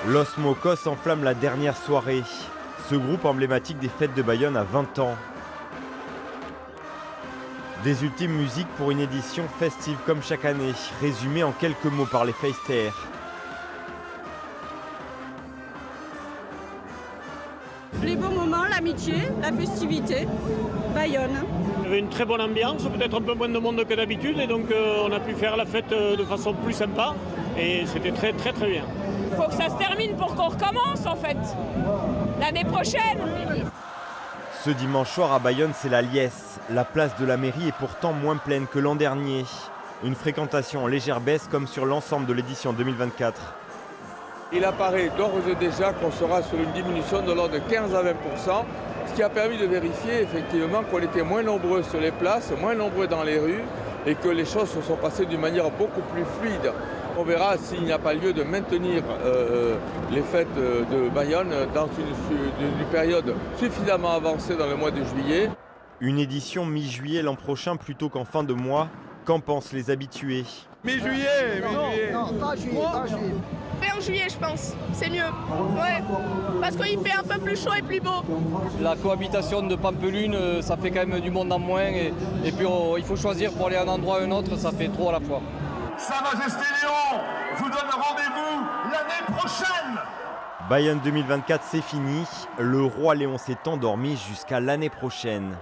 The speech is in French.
Los Mocos enflamme la dernière soirée. Ce groupe emblématique des fêtes de Bayonne a 20 ans. Des ultimes musiques pour une édition festive comme chaque année, résumée en quelques mots par les Feisters. Les bons moments, l'amitié, la festivité, Bayonne. Il y avait une très bonne ambiance, peut-être un peu moins de monde que d'habitude, et donc on a pu faire la fête de façon plus sympa, et c'était très bien. Il faut que ça se termine pour qu'on recommence en fait, l'année prochaine. Ce dimanche soir à Bayonne, c'est la liesse. La place de la mairie est pourtant moins pleine que l'an dernier. Une fréquentation en légère baisse comme sur l'ensemble de l'édition 2024. Il apparaît d'ores et déjà qu'on sera sur une diminution de l'ordre de 15 à 20%, ce qui a permis de vérifier effectivement qu'on était moins nombreux sur les places, moins nombreux dans les rues et que les choses se sont passées d'une manière beaucoup plus fluide. On verra s'il n'y a pas lieu de maintenir les fêtes de Bayonne dans une période suffisamment avancée dans le mois de juillet. Une édition mi-juillet l'an prochain plutôt qu'en fin de mois. Qu'en pensent les habitués? Mi-juillet, Non, pas juillet, pas juillet. Fin juillet je pense, c'est mieux. Ouais, parce qu'il fait un peu plus chaud et plus beau. La cohabitation de Pampelune, ça fait quand même du monde en moins et puis il faut choisir pour aller à un endroit ou à un autre, ça fait trop à la fois. Sa Majesté Léon vous donne rendez-vous l'année prochaine. Bayonne 2024, c'est fini. Le roi Léon s'est endormi jusqu'à l'année prochaine.